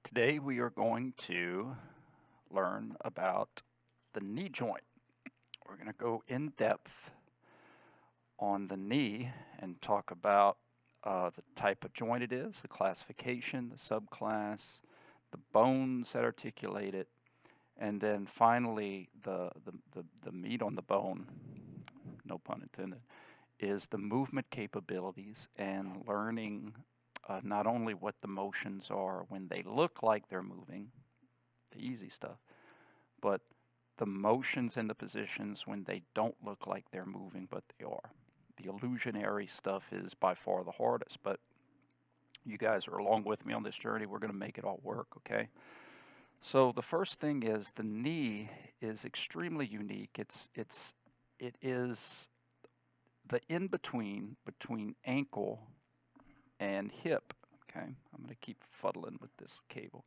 Today we are going to learn about the knee joint. We're going to go in depth on the knee and talk about the type of joint it is, the classification, the subclass, the bones that articulate it, and then finally the meat on the bone, no pun intended, is the movement capabilities and learning not only what the motions are when they look like they're moving, the easy stuff, but the motions and the positions when they don't look like they're moving, but they are. The illusionary stuff is by far the hardest, but you guys are along with me on this journey. We're going to make it all work, okay? So the first thing is the knee is extremely unique. It is the in-between ankle and hip, okay? I'm going to keep fuddling with this cable.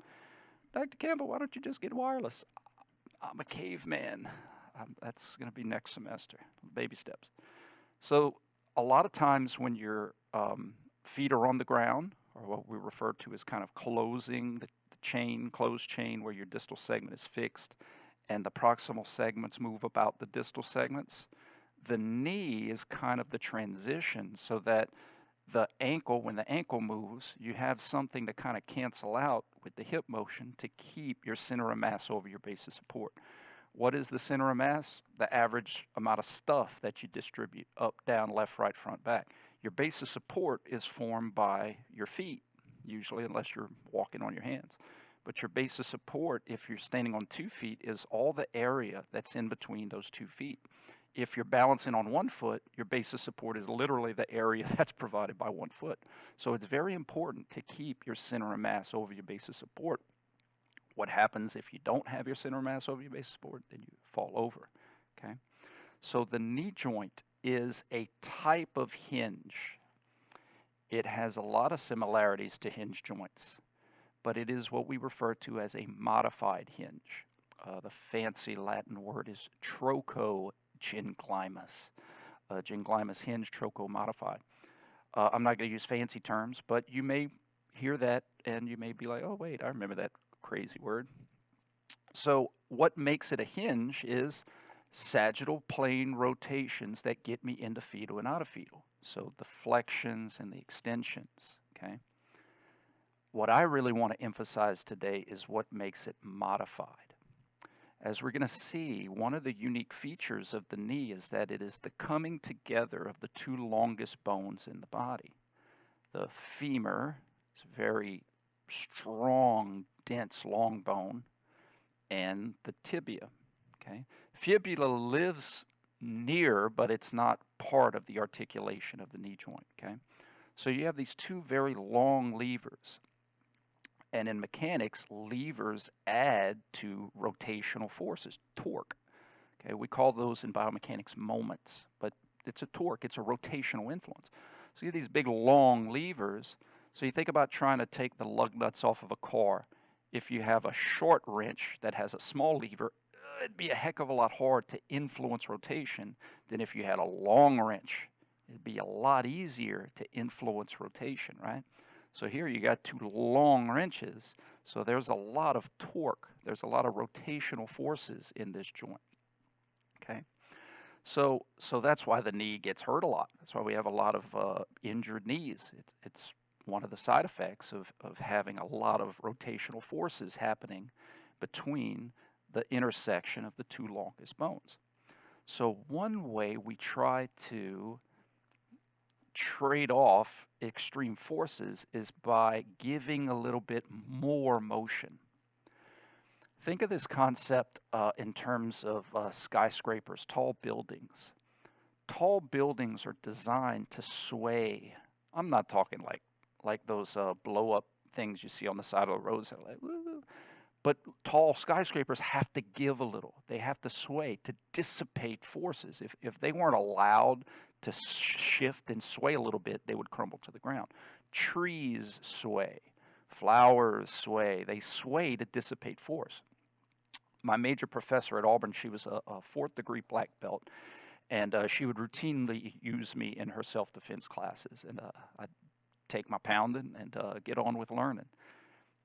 Dr. Campbell, why don't you just get wireless? I'm a caveman. That's going to be next semester, baby steps. So a lot of times when your feet are on the ground, or what we refer to as kind of closing the chain, closed chain, where your distal segment is fixed and the proximal segments move about the distal segments, the knee is kind of the transition so that the ankle, when the ankle moves, you have something to kind of cancel out with the hip motion to keep your center of mass over your base of support. What is the center of mass? The average amount of stuff that you distribute up, down, left, right, front, back. Your base of support is formed by your feet, usually, unless you're walking on your hands. But your base of support, if you're standing on 2 feet, is all the area that's in between those 2 feet. If you're balancing on 1 foot, your base of support is literally the area that's provided by 1 foot. So it's very important to keep your center of mass over your base of support. What happens if you don't have your center of mass over your base of support? Then you fall over, okay? So the knee joint is a type of hinge. It has a lot of similarities to hinge joints, but it is what we refer to as a modified hinge. The fancy Latin word is Troco ginglymus. Ginglymus hinge, Troco modified. I'm not going to use fancy terms, but you may hear that and you may be like, oh, wait, I remember that crazy word. So what makes it a hinge is sagittal plane rotations that get me into fetal and out of fetal. So the flexions and the extensions, okay? What I really want to emphasize today is what makes it modified. As we're going to see, one of the unique features of the knee is that it is the coming together of the 2 longest bones in the body. The femur is a very strong, dense, long bone, and the tibia, okay? Fibula lives near, but it's not part of the articulation of the knee joint, okay? So you have these 2 very long levers. And in mechanics, levers add to rotational forces, torque. Okay, we call those in biomechanics moments, but it's a torque, it's a rotational influence. So you have these big long levers. So you think about trying to take the lug nuts off of a car. If you have a short wrench that has a small lever, it'd be a heck of a lot hard to influence rotation than if you had a long wrench. It'd be a lot easier to influence rotation, right? So here you got 2 long wrenches, so there's a lot of torque. There's a lot of rotational forces in this joint, okay? So that's why the knee gets hurt a lot. That's why we have a lot of injured knees. It's one of the side effects of having a lot of rotational forces happening between the intersection of the 2 longest bones. So one way we try to trade off extreme forces is by giving a little bit more motion. Think of this concept in terms of skyscrapers, tall buildings. Tall buildings are designed to sway. I'm not talking like those blow-up things you see on the side of the roads that are like, woo. But tall skyscrapers have to give a little. They have to sway to dissipate forces. If they weren't allowed to shift and sway a little bit, they would crumble to the ground. Trees sway. Flowers sway. They sway to dissipate force. My major professor at Auburn, she was a 4th degree black belt, and she would routinely use me in her self-defense classes. And I'd take my pounding and get on with learning.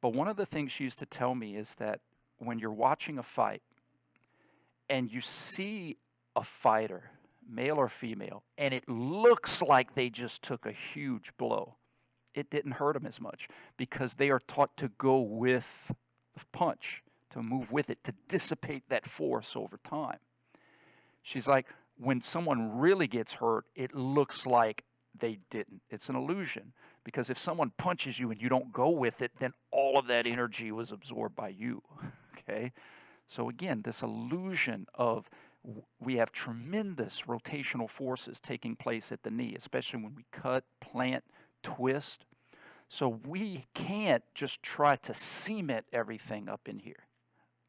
But one of the things she used to tell me is that when you're watching a fight and you see a fighter, male or female, and it looks like they just took a huge blow, it didn't hurt them as much because they are taught to go with the punch, to move with it, to dissipate that force over time. She's like, when someone really gets hurt, it looks like they didn't. It's an illusion because if someone punches you and you don't go with it, then all of that energy was absorbed by you. Okay? So again, this illusion of we have tremendous rotational forces taking place at the knee, especially when we cut, plant, twist. So we can't just try to cement everything up in here,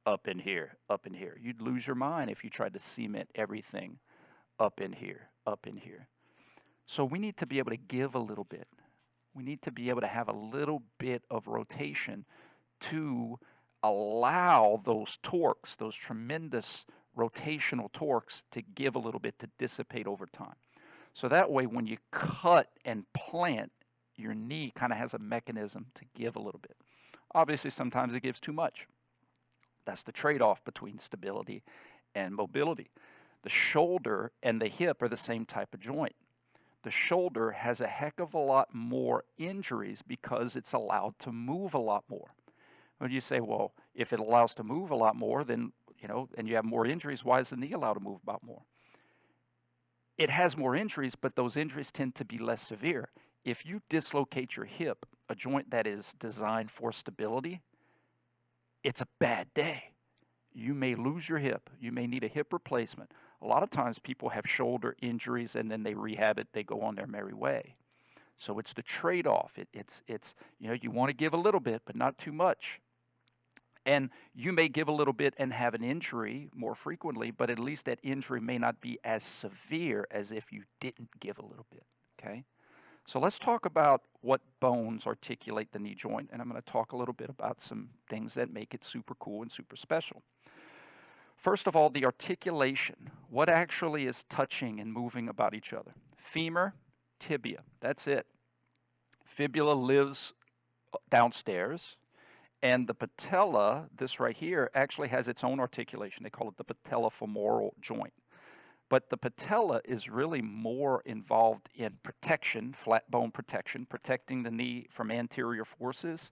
up in here, up in here. You'd lose your mind if you tried to cement everything up in here, up in here. So we need to be able to give a little bit. We need to be able to have a little bit of rotation to allow those torques, those tremendous rotational torques, to give a little bit, to dissipate over time. So that way, when you cut and plant, your knee kind of has a mechanism to give a little bit. Obviously, sometimes it gives too much. That's the trade-off between stability and mobility. The shoulder and the hip are the same type of joint. The shoulder has a heck of a lot more injuries because it's allowed to move a lot more. When you say, well, if it allows to move a lot more, then, and you have more injuries, why is the knee allowed to move about more? It has more injuries, but those injuries tend to be less severe. If you dislocate your hip, a joint that is designed for stability, it's a bad day. You may lose your hip. You may need a hip replacement. A lot of times people have shoulder injuries and then they rehab it, they go on their merry way. So it's the trade-off. It's you want to give a little bit, but not too much. And you may give a little bit and have an injury more frequently, but at least that injury may not be as severe as if you didn't give a little bit, okay? So let's talk about what bones articulate the knee joint, and I'm going to talk a little bit about some things that make it super cool and super special. First of all, the articulation. What actually is touching and moving about each other? Femur, tibia, that's it. Fibula lives downstairs, and the patella, this right here, actually has its own articulation. They call it the patellofemoral joint. But the patella is really more involved in protection, flat bone protection, protecting the knee from anterior forces,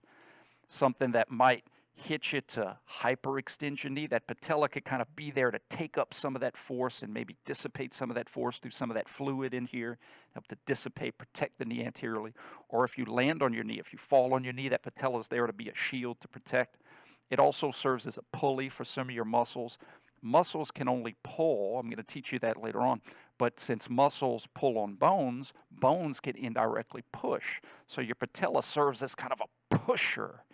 something that might hit you to hyperextend your knee. That patella could kind of be there to take up some of that force and maybe dissipate some of that force through some of that fluid in here, help to dissipate, protect the knee anteriorly. Or if you land on your knee, if you fall on your knee, that patella is there to be a shield to protect. It also serves as a pulley for some of your muscles. Muscles can only pull. I'm going to teach you that later on. But since muscles pull on bones, bones can indirectly push. So your patella serves as kind of a pusher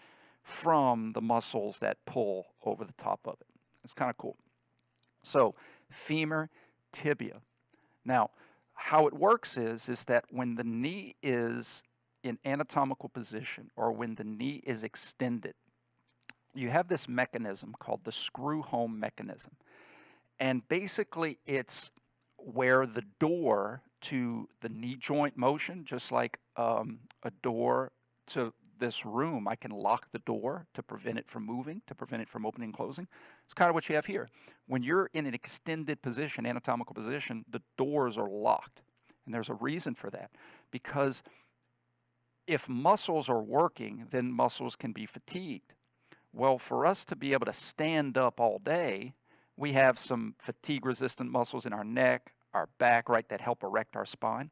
from the muscles that pull over the top of it. It's kind of cool. So femur, tibia. Now, how it works is that when the knee is in anatomical position or when the knee is extended, you have this mechanism called the screw home mechanism. And basically it's where the door to the knee joint motion, just like a door to this room, I can lock the door to prevent it from moving, to prevent it from opening and closing. It's kind of what you have here. When you're in an extended position, anatomical position, the doors are locked. And there's a reason for that. Because if muscles are working, then muscles can be fatigued. Well, for us to be able to stand up all day, we have some fatigue-resistant muscles in our neck, our back, right, that help erect our spine.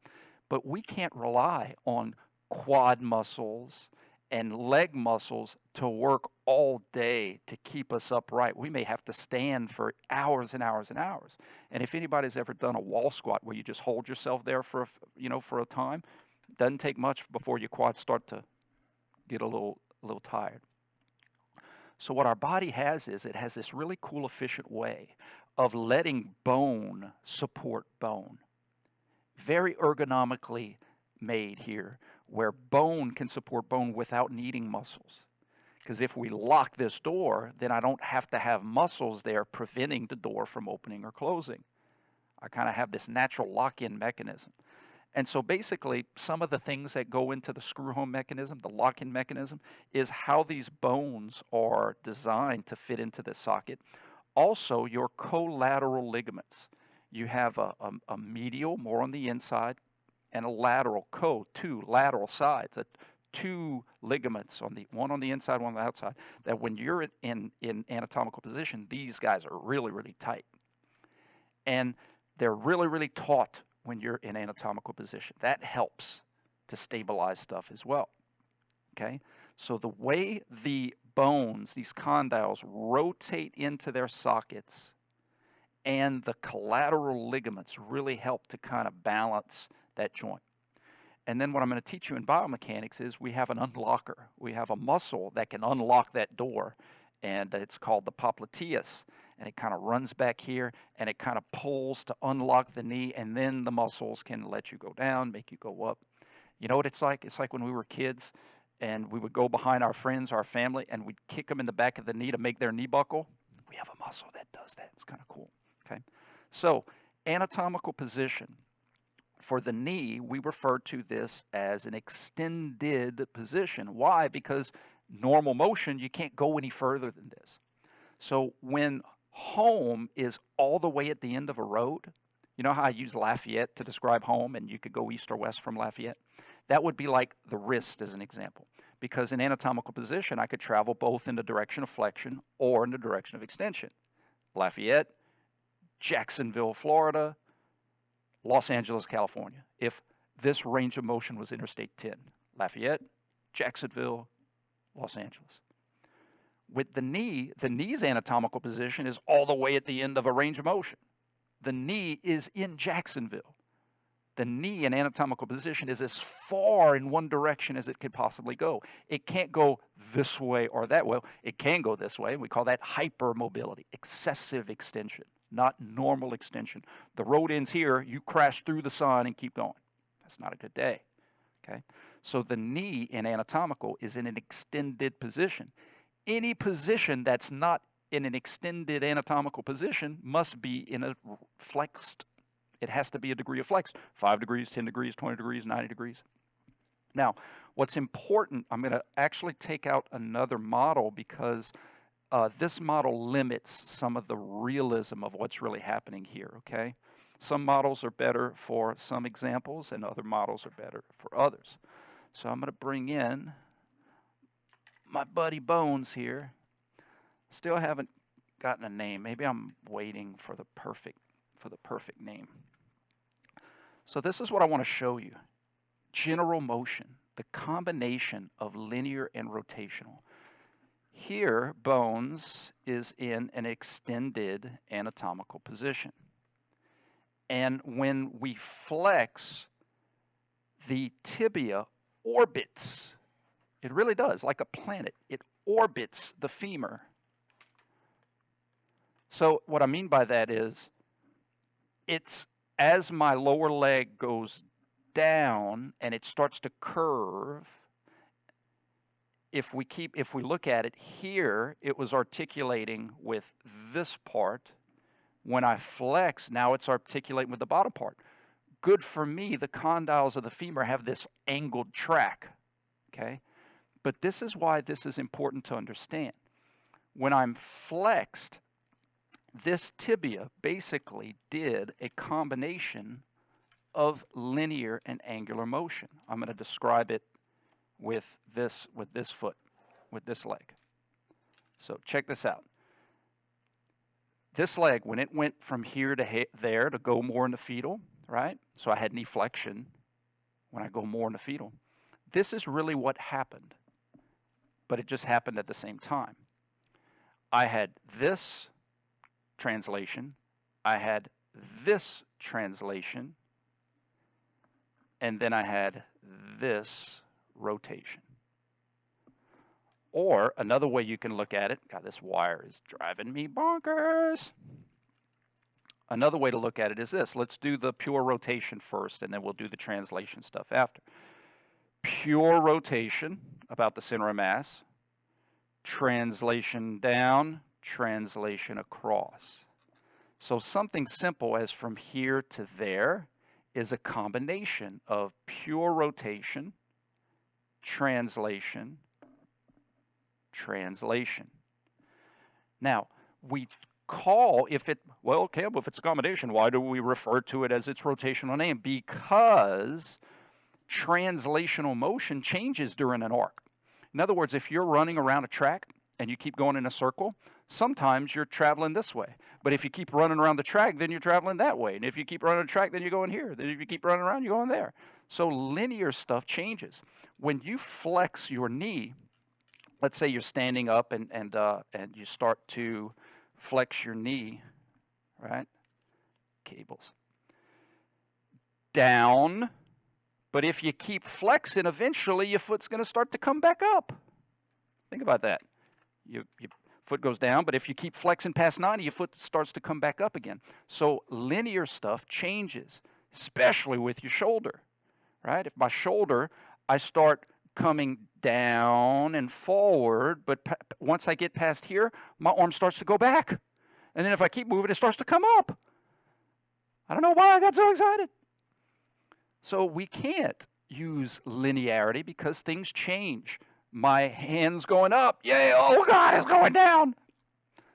But we can't rely on quad muscles and leg muscles to work all day to keep us upright. We may have to stand for hours and hours and hours. And if anybody's ever done a wall squat where you just hold yourself there for a time, it doesn't take much before your quads start to get a little tired. So what our body has is it has this really cool, efficient way of letting bone support bone. Very ergonomically made here, where bone can support bone without needing muscles. Because if we lock this door, then I don't have to have muscles there preventing the door from opening or closing. I kind of have this natural lock-in mechanism. And so basically, some of the things that go into the screw home mechanism, the lock-in mechanism, is how these bones are designed to fit into this socket. Also, your collateral ligaments. You have a medial, more on the inside, and a lateral, two lateral sides, two ligaments, one on the inside, one on the outside, that when you're in anatomical position, these guys are really, really tight. And they're really, really taut when you're in anatomical position. That helps to stabilize stuff as well. Okay? So the way the bones, these condyles, rotate into their sockets and the collateral ligaments really help to kind of balance that joint. And then what I'm going to teach you in biomechanics is we have an unlocker. We have a muscle that can unlock that door, and it's called the popliteus. And it kind of runs back here, and it kind of pulls to unlock the knee, and then the muscles can let you go down, make you go up. You know what it's like? It's like when we were kids, and we would go behind our friends, our family, and we'd kick them in the back of the knee to make their knee buckle. We have a muscle that does that. It's kind of cool. Okay, so anatomical position. For the knee, we refer to this as an extended position. Why? Because normal motion, you can't go any further than this. So when home is all the way at the end of a road, you know how I use Lafayette to describe home, and you could go east or west from Lafayette? That would be like the wrist as an example. Because in anatomical position, I could travel both in the direction of flexion or in the direction of extension. Lafayette, Jacksonville, Florida, Los Angeles, California. If this range of motion was Interstate 10, Lafayette, Jacksonville, Los Angeles. With the knee's anatomical position is all the way at the end of a range of motion. The knee is in Jacksonville. The knee in anatomical position is as far in one direction as it could possibly go. It can't go this way or that way. It can go this way. We call that hypermobility, excessive extension, not normal extension. The road ends here, you crash through the sun and keep going. That's not a good day. Okay? So the knee in anatomical is in an extended position. Any position that's not in an extended anatomical position must be in a flexed. It has to be a degree of flex. 5 degrees, 10 degrees, 20 degrees, 90 degrees. Now, what's important, I'm going to actually take out another model because this model limits some of the realism of what's really happening here, okay? Some models are better for some examples, and other models are better for others. So I'm going to bring in my buddy Bones here. Still haven't gotten a name. Maybe I'm waiting for the perfect name. So this is what I want to show you. General motion, the combination of linear and rotational. Here, Bones is in an extended anatomical position. And when we flex, the tibia orbits. It really does, like a planet. It orbits the femur. So what I mean by that is, it's as my lower leg goes down and it starts to curve. If we look at it here, it was articulating with this part. When I flex, now it's articulating with the bottom part. Good for me, the condyles of the femur have this angled track, okay? But this is why this is important to understand. When I'm flexed, this tibia basically did a combination of linear and angular motion. I'm going to describe it with this foot, with this leg. So check this out. This leg, when it went from here to there to go more in the fetal, right? So I had knee flexion when I go more in the fetal. This is really what happened, but it just happened at the same time. I had this translation, I had this translation, and then I had this rotation. Or another way you can look at it, God, this wire is driving me bonkers. Another way to look at it is this. Let's do the pure rotation first, and then we'll do the translation stuff after. Pure rotation about the center of mass, translation down, translation across. So something simple as from here to there is a combination of pure rotation, translation, translation. Now, we call, well, Campbell, if it's a combination, why do we refer to it as its rotational name? Because translational motion changes during an arc. In other words, if you're running around a track and you keep going in a circle, sometimes you're traveling this way. But if you keep running around the track, then you're traveling that way. And if you keep running the track, then you're going here. Then if you keep running around, you're going there. So linear stuff changes. When you flex your knee, let's say you're standing up and you start to flex your knee, right? Cables. Down. But if you keep flexing, eventually your foot's going to start to come back up. Think about that. Your foot goes down, but if you keep flexing past 90, your foot starts to come back up again. So linear stuff changes, especially with your shoulder, right? If my shoulder, I start coming down and forward, but once I get past here, my arm starts to go back. And then if I keep moving, it starts to come up. I don't know why I got so excited. So we can't use linearity because things change. My hand's going up. Yay, oh God, it's going down.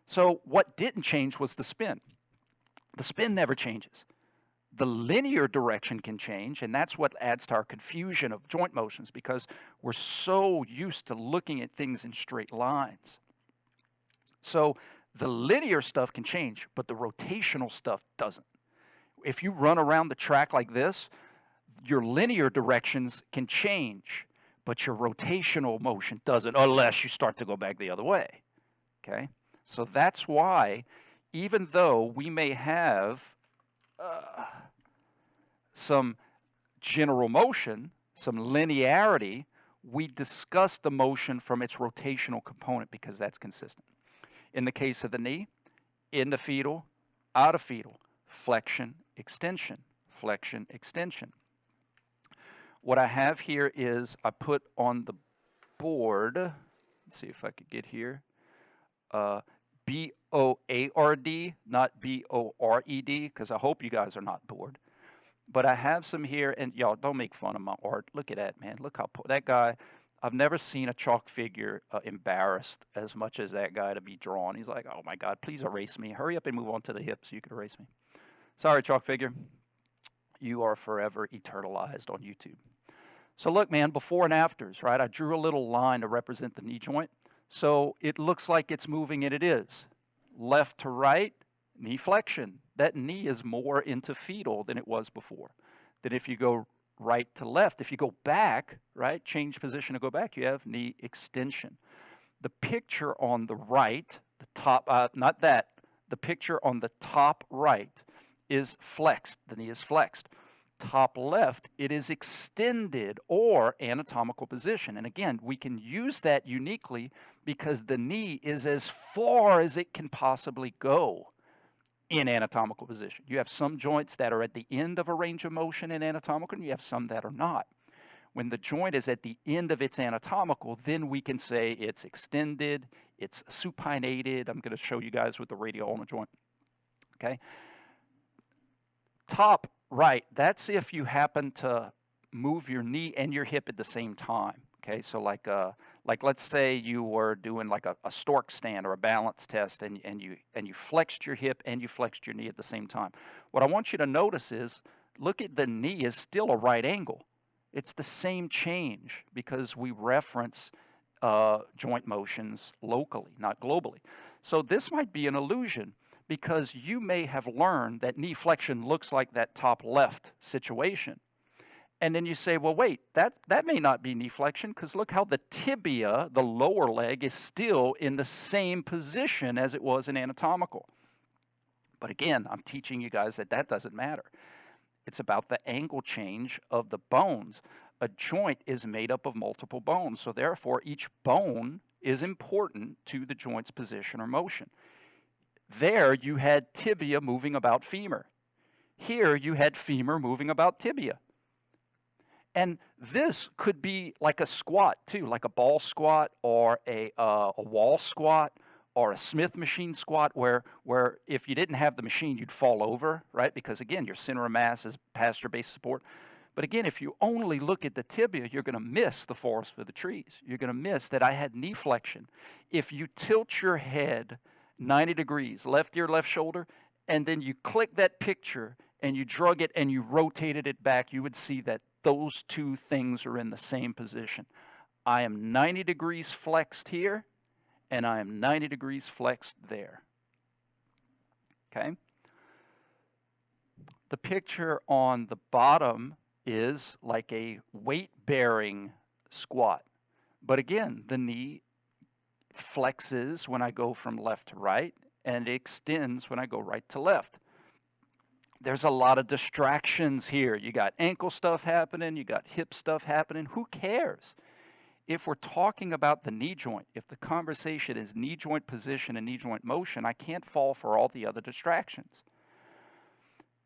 So what didn't change was the spin. The spin never changes. The linear direction can change, and that's what adds to our confusion of joint motions because we're so used to looking at things in straight lines. So the linear stuff can change, but the rotational stuff doesn't. If you run around the track like this, your linear directions can change, but your rotational motion doesn't unless you start to go back the other way, okay? So that's why, even though we may have some general motion, some linearity, we discuss the motion from its rotational component because that's consistent. In the case of the knee, into fetal, out of fetal, flexion, extension, flexion, extension. What I have here is I put on the board, let's see if I could get here, B-O-A-R-D, not B-O-R-E-D, because I hope you guys are not bored. But I have some here, and y'all don't make fun of my art. Look at that, man. Look how that guy, I've never seen a chalk figure embarrassed as much as that guy to be drawn. He's like, oh my God, please erase me. Hurry up and move on to the hip so you can erase me. Sorry, chalk figure. You are forever eternalized on YouTube. So look, man, before and afters, right? I drew a little line to represent the knee joint. So it looks like it's moving, and it is. Left to right, knee flexion. That knee is more into fetal than it was before. Then if you go right to left, if you go back, right, change position to go back, you have knee extension. The picture on the right, the top, not that, the picture on the top right is flexed. The knee is flexed. Top left, it is extended or anatomical position. And again, we can use that uniquely because the knee is as far as it can possibly go in anatomical position. You have some joints that are at the end of a range of motion in anatomical, and you have some that are not. When the joint is at the end of its anatomical, then we can say it's extended, it's supinated. I'm going to show you guys with the radial ulnar joint. Okay. Top right, that's if you happen to move your knee and your hip at the same time. Okay, so like let's say you were doing like a stork stand or a balance test, and you flexed your hip and you flexed your knee at the same time. What I want you to notice is, look at the knee is still a right angle. It's the same change because we reference joint motions locally, not globally. So this might be an illusion because you may have learned that knee flexion looks like that top left situation. And then you say, well, wait, that may not be knee flexion because look how the tibia, the lower leg, is still in the same position as it was in anatomical. But again, I'm teaching you guys that doesn't matter. It's about the angle change of the bones. A joint is made up of multiple bones, so therefore each bone is important to the joint's position or motion. There you had tibia moving about femur. Here you had femur moving about tibia. And this could be like a squat too, like a ball squat or a wall squat or a Smith machine squat where if you didn't have the machine, you'd fall over, right? Because again, your center of mass is past your base of support. But again, if you only look at the tibia, you're going to miss the forest for the trees. You're going to miss that I had knee flexion. If you tilt your head 90 degrees, left ear, left shoulder, and then you click that picture and you drug it and you rotated it back, you would see that those two things are in the same position. I am 90 degrees flexed here, and I am 90 degrees flexed there. Okay? The picture on the bottom is like a weight-bearing squat. But again, the knee flexes when I go from left to right, and it extends when I go right to left. There's a lot of distractions here. You got ankle stuff happening, you got hip stuff happening. Who cares? If we're talking about the knee joint, if the conversation is knee joint position and knee joint motion, I can't fall for all the other distractions.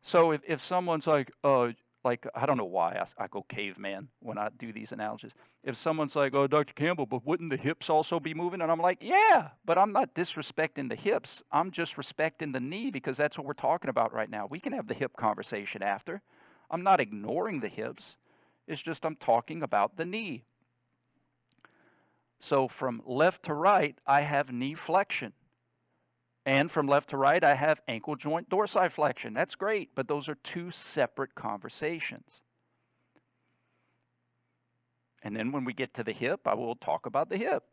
So if someone's like, I don't know why I go caveman when I do these analogies. If someone's like, oh, Dr. Campbell, but wouldn't the hips also be moving? And I'm like, yeah, but I'm not disrespecting the hips. I'm just respecting the knee because that's what we're talking about right now. We can have the hip conversation after. I'm not ignoring the hips. It's just I'm talking about the knee. So from left to right, I have knee flexion. And from left to right, I have ankle joint dorsiflexion. That's great, but those are two separate conversations. And then when we get to the hip, I will talk about the hip.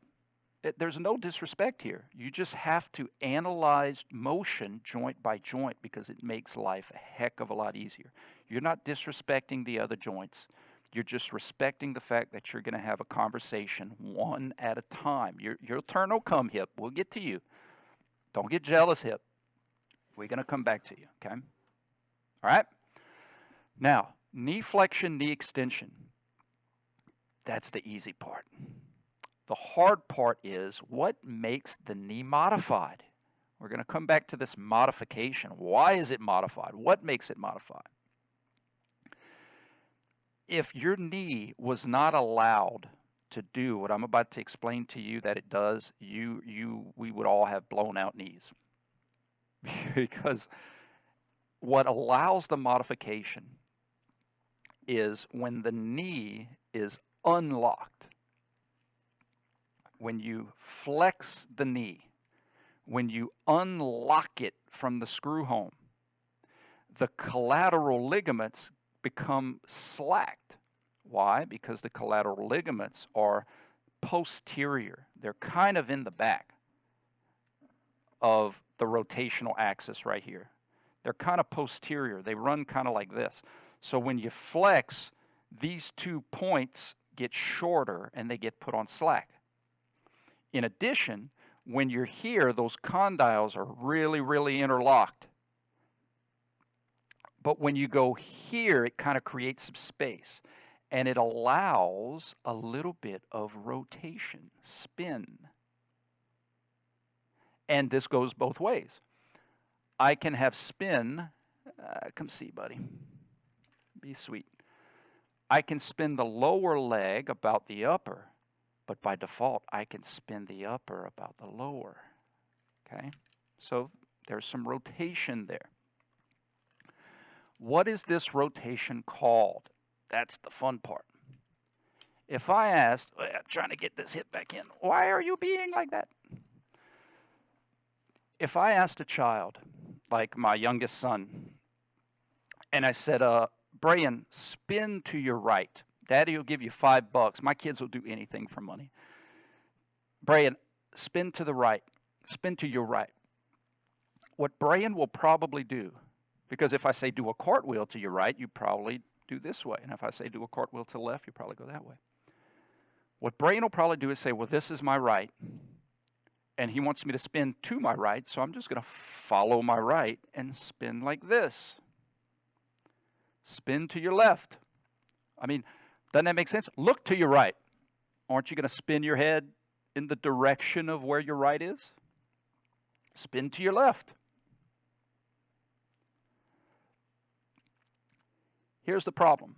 There's no disrespect here. You just have to analyze motion joint by joint because it makes life a heck of a lot easier. You're not disrespecting the other joints. You're just respecting the fact that you're going to have a conversation one at a time. Your turn will come, hip. We'll get to you. Don't get jealous, hip. We're going to come back to you, okay? All right? Now, knee flexion, knee extension. That's the easy part. The hard part is what makes the knee modified? We're going to come back to this modification. Why is it modified? What makes it modified? If your knee was not allowed to do what I'm about to explain to you that it does, we would all have blown out knees. Because what allows the modification is when the knee is unlocked. When you flex the knee, when you unlock it from the screw home, the collateral ligaments become slacked. Why? Because the collateral ligaments are posterior. They're kind of in the back of the rotational axis right here. They're kind of posterior. They run kind of like this. So when you flex, these 2 points get shorter and they get put on slack. In addition, when you're here, those condyles are really, really interlocked. But when you go here, it kind of creates some space. And it allows a little bit of rotation, spin. And this goes both ways. I can have spin. Come see, buddy. Be sweet. I can spin the lower leg about the upper, but by default, I can spin the upper about the lower. Okay? So there's some rotation there. What is this rotation called? That's the fun part. If I asked, I'm trying to get this hip back in, why are you being like that? If I asked a child, like my youngest son, and I said, Brian, spin to your right. Daddy will give you $5. My kids will do anything for money. Brian, spin to the right. Spin to your right. What Brian will probably do, because if I say do a cartwheel to your right, you probably do this way. And if I say do a cartwheel to the left, you probably go that way. What Brian will probably do is say, well, this is my right. And he wants me to spin to my right, so I'm just going to follow my right and spin like this. Spin to your left. I mean, doesn't that make sense? Look to your right. Aren't you going to spin your head in the direction of where your right is? Spin to your left. Here's the problem.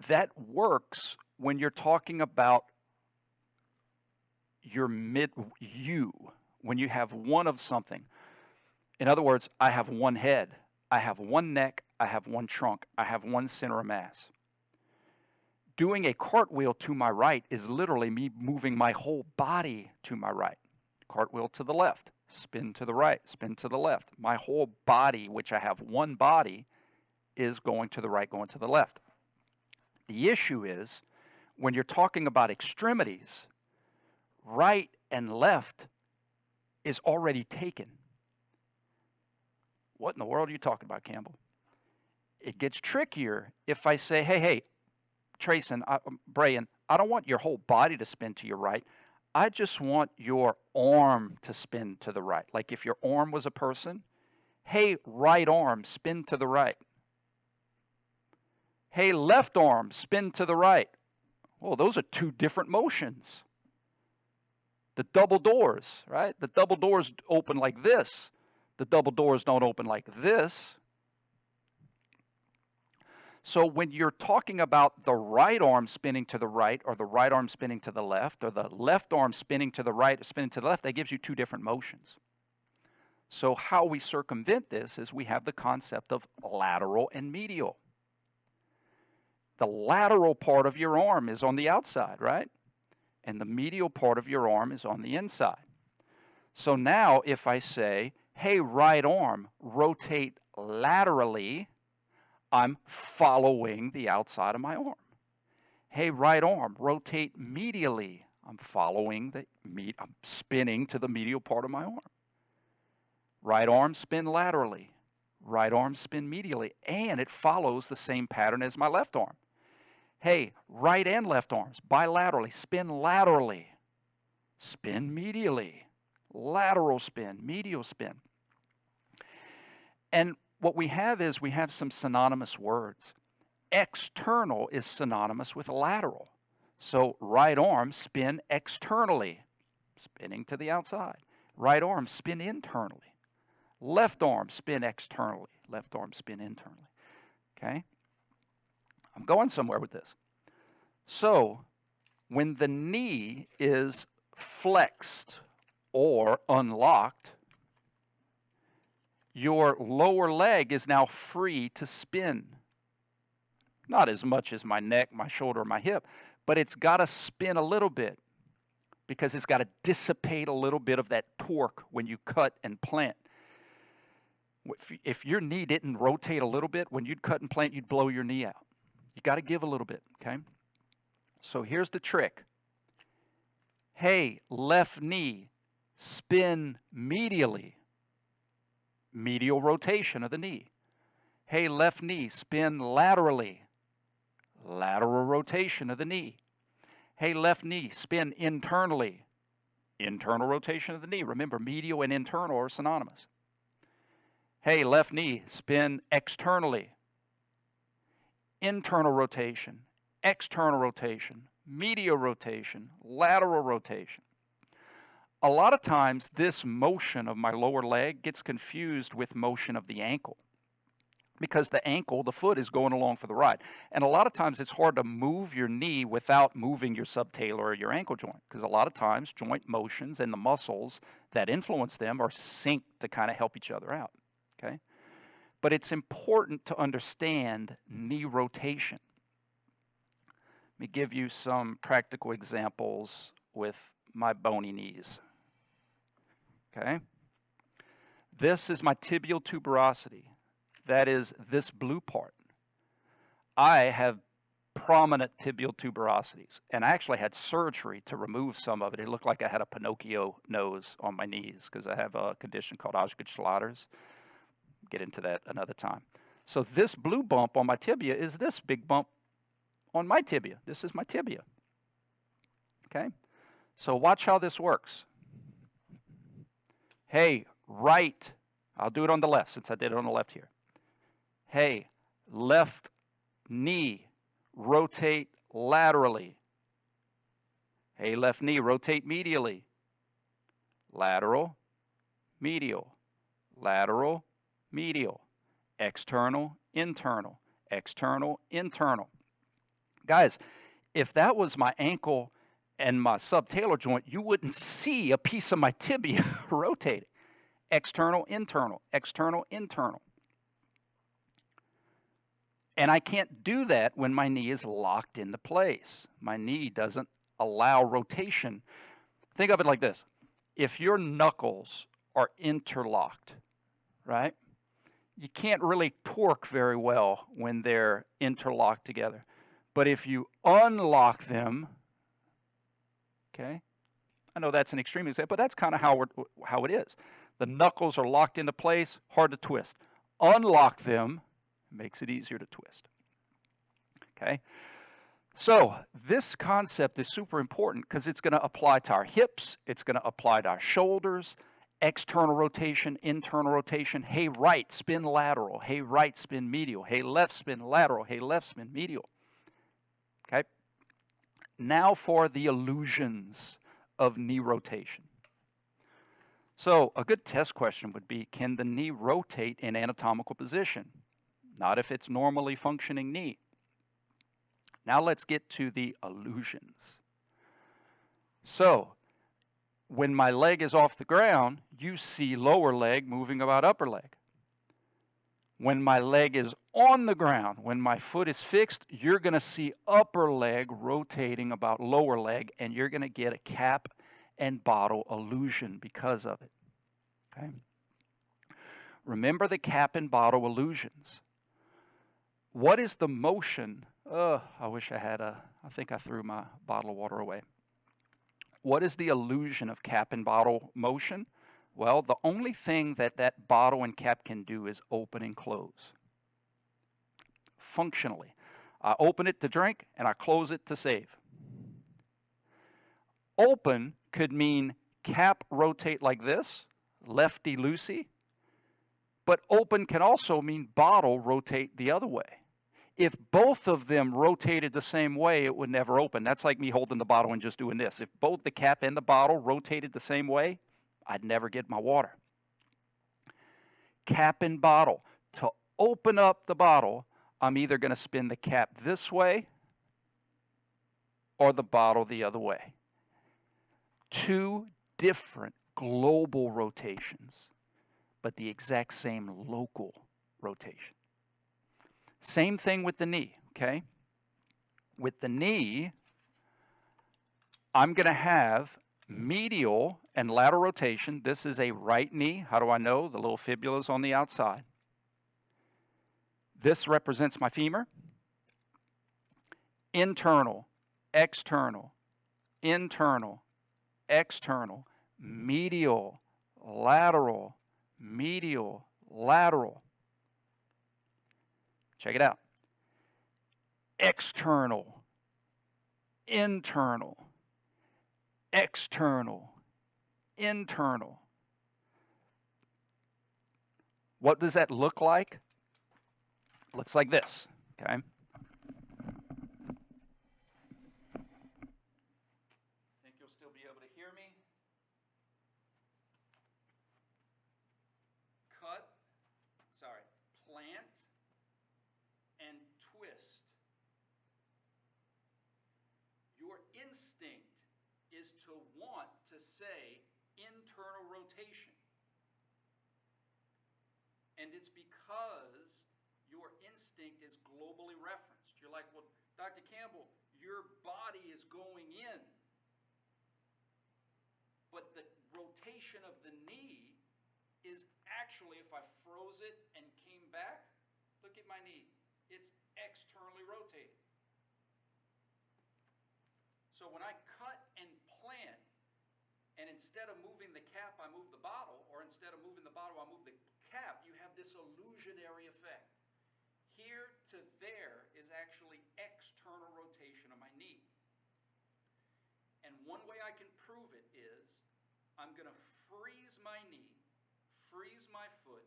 That works when you're talking about your you. when you have one of something. In other words, I have one head, I have one neck, I have one trunk, I have one center of mass. Doing a cartwheel to my right is literally me moving my whole body to my right. Cartwheel to the left, spin to the right, spin to the left. My whole body, which I have one body, is going to the right, going to the left. The issue is when you're talking about extremities, right and left is already taken. What in the world are you talking about, Campbell? It gets trickier if I say, hey, Trayson, Brian, I don't want your whole body to spin to your right. I just want your arm to spin to the right. Like if your arm was a person, hey, right arm, spin to the right. Hey, left arm, spin to the right. Well, those are two different motions. The double doors, right? The double doors open like this. The double doors don't open like this. So when you're talking about the right arm spinning to the right or the right arm spinning to the left or the left arm spinning to the right or spinning to the left, that gives you two different motions. So how we circumvent this is we have the concept of lateral and medial. The lateral part of your arm is on the outside, right? And the medial part of your arm is on the inside. So now if I say, hey, right arm, rotate laterally, I'm following the outside of my arm. Hey, right arm, rotate medially. I'm spinning to the medial part of my arm. Right arm, spin laterally. Right arm, spin medially. And it follows the same pattern as my left arm. Hey, right and left arms, bilaterally, spin laterally. Spin medially. Lateral spin, medial spin. And what we have is we have some synonymous words. External is synonymous with lateral. So right arm, spin externally, spinning to the outside. Right arm, spin internally. Left arm, spin externally. Left arm, spin internally. Okay? I'm going somewhere with this. So when the knee is flexed or unlocked, your lower leg is now free to spin. Not as much as my neck, my shoulder, my hip, but it's got to spin a little bit because it's got to dissipate a little bit of that torque when you cut and plant. If your knee didn't rotate a little bit, when you'd cut and plant, you'd blow your knee out. You got to give a little bit, okay? So here's the trick. Hey, left knee, spin medially. Medial rotation of the knee. Hey, left knee, spin laterally. Lateral rotation of the knee. Hey, left knee, spin internally. Internal rotation of the knee. Remember, medial and internal are synonymous. Hey, left knee, spin externally. Internal rotation, external rotation, medial rotation, lateral rotation. A lot of times this motion of my lower leg gets confused with motion of the ankle because the ankle, the foot, is going along for the ride. And a lot of times it's hard to move your knee without moving your subtalar or your ankle joint because a lot of times joint motions and the muscles that influence them are synced to kind of help each other out, okay? But it's important to understand knee rotation. Let me give you some practical examples with my bony knees. Okay? This is my tibial tuberosity. That is this blue part. I have prominent tibial tuberosities, and I actually had surgery to remove some of it. It looked like I had a Pinocchio nose on my knees because I have a condition called Osgood-Schlatter's. Get into that another time. So this blue bump on my tibia is this big bump on my tibia. This is my tibia. Okay? So watch how this works. Hey, right. I'll do it on the left since I did it on the left here. Hey, left knee, rotate laterally. Hey, left knee, rotate medially. Lateral, medial, lateral, medial, external, internal, external, internal. Guys, if that was my ankle and my subtalar joint, you wouldn't see a piece of my tibia rotating. External, internal, external, internal. And I can't do that when my knee is locked into place. My knee doesn't allow rotation. Think of it like this. If your knuckles are interlocked, right? You can't really torque very well when they're interlocked together. But if you unlock them, okay? I know that's an extreme example, but that's kind of how it is. The knuckles are locked into place, hard to twist. Unlock them, makes it easier to twist. Okay? So this concept is super important because it's going to apply to our hips, it's going to apply to our shoulders, external rotation, internal rotation. Hey, right, spin lateral. Hey, right, spin medial. Hey, left, spin lateral. Hey, left, spin medial. Okay? Now for the illusions of knee rotation. So a good test question would be, can the knee rotate in anatomical position? Not if it's normally functioning knee. Now let's get to the illusions. So when my leg is off the ground, you see lower leg moving about upper leg. When my leg is on the ground, when my foot is fixed, you're going to see upper leg rotating about lower leg, and you're going to get a cap and bottle illusion because of it. Okay? Remember the cap and bottle illusions. What is the motion? I wish I had I think I threw my bottle of water away. What is the illusion of cap and bottle motion? Well, the only thing that that bottle and cap can do is open and close. Functionally. I open it to drink and I close it to save. Open could mean cap rotate like this, lefty-loosey, but open can also mean bottle rotate the other way. If both of them rotated the same way, it would never open. That's like me holding the bottle and just doing this. If both the cap and the bottle rotated the same way, I'd never get my water. Cap and bottle. To open up the bottle, I'm either going to spin the cap this way or the bottle the other way. Two different global rotations, but the exact same local rotation. Same thing with the knee, okay? With the knee, I'm going to have medial and lateral rotation. This is a right knee. How do I know? The little fibula is on the outside. This represents my femur. Internal, external, internal, external, medial, lateral, medial, lateral. Check it out. External, internal, external, internal. What does that look like? It looks like this, okay? Think you'll still be able to hear me? Plant and twist. Your instinct is to want to say internal rotation. And it's because your instinct is globally referenced. You're like, well, Dr. Campbell, your body is going in. But the rotation of the knee is actually, if I froze it and came back, look at my knee. It's externally rotated. So when I cut and plant, and instead of moving the cap, I move the bottle, or instead of moving the bottle, I move the cap, you have this illusionary effect. Here to there is actually external rotation of my knee. And one way I can prove it is I'm going to freeze my knee, freeze my foot,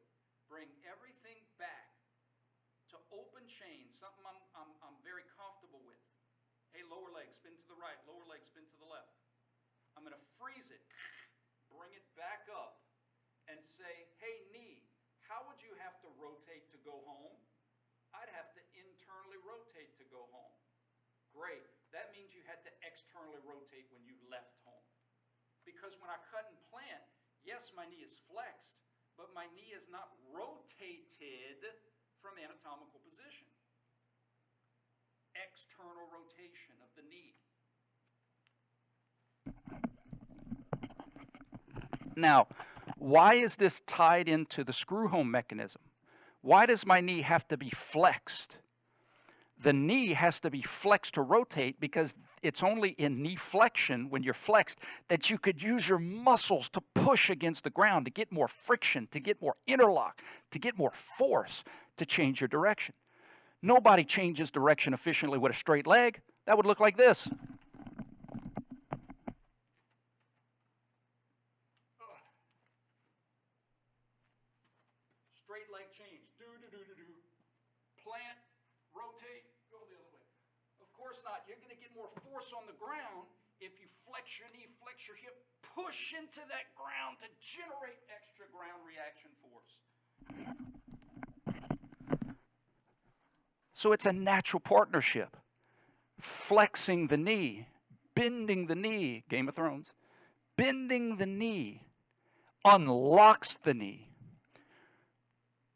bring everything back to open chain, something I'm very comfortable with. Hey, lower leg, spin to the right, lower leg, spin to the left. I'm going to freeze it, bring it back up, and say, hey, knee, how would you have to rotate to go home? I'd have to internally rotate to go home. Great. that means you had to externally rotate when you left home. Because when I cut and plant, yes, my knee is flexed, but my knee is not rotated from anatomical position. External rotation of the knee. Now, why is this tied into the screw home mechanism? Why does my knee have to be flexed? The knee has to be flexed to rotate because it's only in knee flexion, when you're flexed, that you could use your muscles to push against the ground, to get more friction, to get more interlock, to get more force, to change your direction. Nobody changes direction efficiently with a straight leg. That would look like this. Straight leg change. Do, do, do, do, do. Plant, rotate, go the other way. Of course not. You're going to get more force on the ground if you flex your knee, flex your hip, push into that ground to generate extra ground reaction force. So it's a natural partnership. Flexing the knee, bending the knee, Game of Thrones, bending the knee unlocks the knee.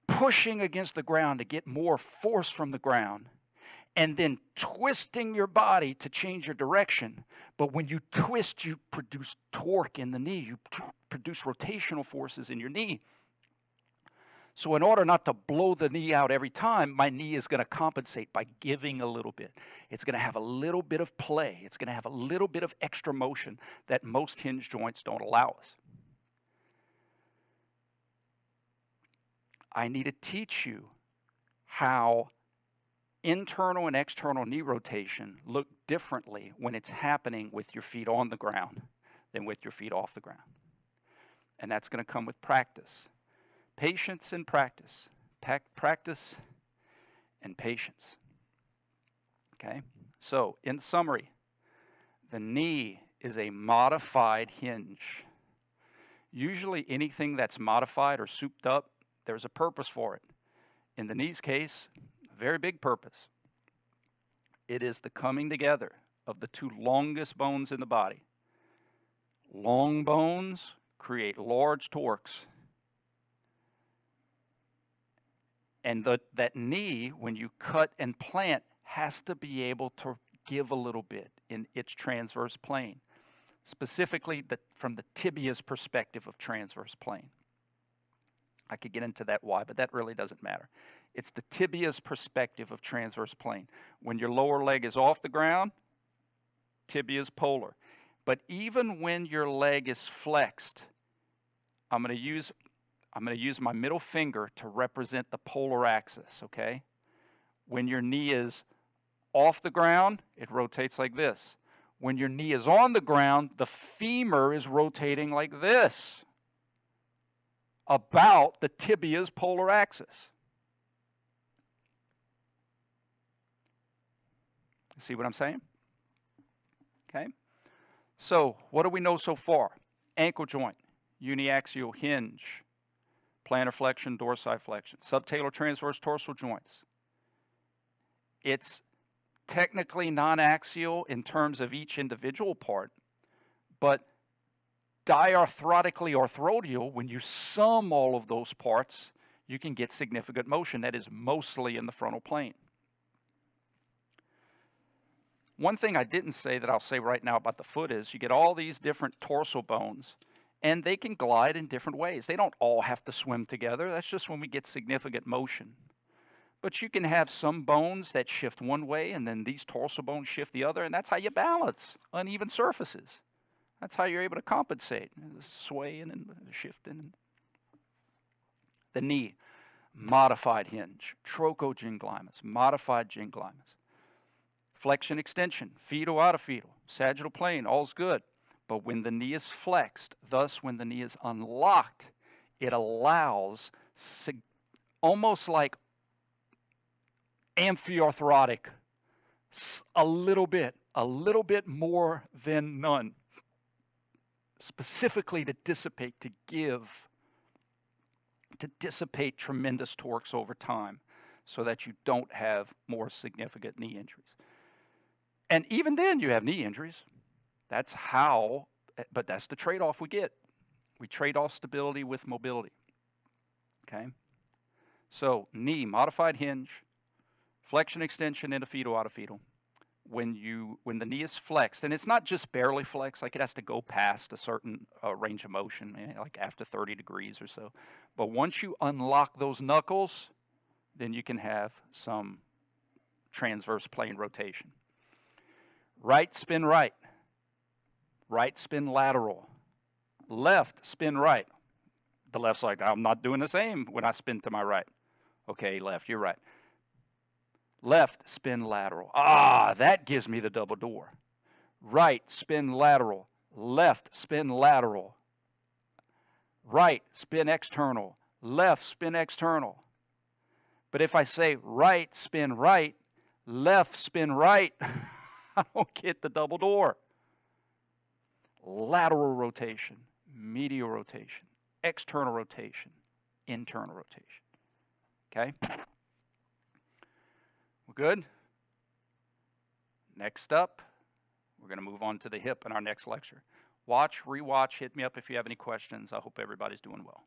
Pushing against the ground to get more force from the ground, and then twisting your body to change your direction. But when you twist, you produce torque in the knee. You produce rotational forces in your knee. So in order not to blow the knee out every time, my knee is going to compensate by giving a little bit. It's going to have a little bit of play. It's going to have a little bit of extra motion that most hinge joints don't allow us. I need to teach you how internal and external knee rotation look differently when it's happening with your feet on the ground than with your feet off the ground. And that's going to come with practice. Patience and practice. Practice and patience. Okay? So, in summary, the knee is a modified hinge. Usually anything that's modified or souped up, there's a purpose for it. In the knee's case, a very big purpose. It is the coming together of the two longest bones in the body. Long bones create large torques. And that knee, when you cut and plant, has to be able to give a little bit in its transverse plane. Specifically, from the tibia's perspective of transverse plane. I could get into that why, but that really doesn't matter. It's the tibia's perspective of transverse plane. When your lower leg is off the ground, tibia is polar. But even when your leg is flexed, I'm going to use my middle finger to represent the polar axis, okay? When your knee is off the ground, it rotates like this. When your knee is on the ground, the femur is rotating like this, about the tibia's polar axis. See what I'm saying? Okay. So what do we know so far? Ankle joint, uniaxial hinge, plantar flexion, dorsiflexion, subtalar transverse dorsal joints. It's technically non-axial in terms of each individual part, but diarthrotically orthotial, when you sum all of those parts, you can get significant motion that is mostly in the frontal plane. One thing I didn't say that I'll say right now about the foot is you get all these different dorsal bones, and they can glide in different ways. They don't all have to swim together. That's just when we get significant motion. But you can have some bones that shift one way, and then these dorsal bones shift the other, and that's how you balance uneven surfaces. That's how you're able to compensate, swaying and shifting. The knee, modified hinge, Troco gynglimas, modified gynglimas. Flexion extension, fetal, out of fetal, sagittal plane, all's good. But when the knee is flexed, thus when the knee is unlocked, it allows almost like amphiorthotic, a little bit more than none, specifically to dissipate tremendous torques over time so that you don't have more significant knee injuries. And even then, you have knee injuries. That's how, but that's the trade-off we get. We trade off stability with mobility. Okay? So, knee, modified hinge, flexion extension into fetal out of fetal. When the knee is flexed, and it's not just barely flexed, like it has to go past a certain range of motion, like after 30 degrees or so. But once you unlock those knuckles, then you can have some transverse plane rotation. Right spin right, right spin lateral, left spin right. The left's like, I'm not doing the same when I spin to my right. Okay, left, you're right. Left spin lateral. Ah, that gives me the double door. Right spin lateral, left spin lateral, right spin external, left spin external. But if I say right spin right, left spin right, I don't get the double door. Lateral rotation, medial rotation, external rotation, internal rotation. Okay? We're good? Next up, we're going to move on to the hip in our next lecture. Watch, rewatch, hit me up if you have any questions. I hope everybody's doing well.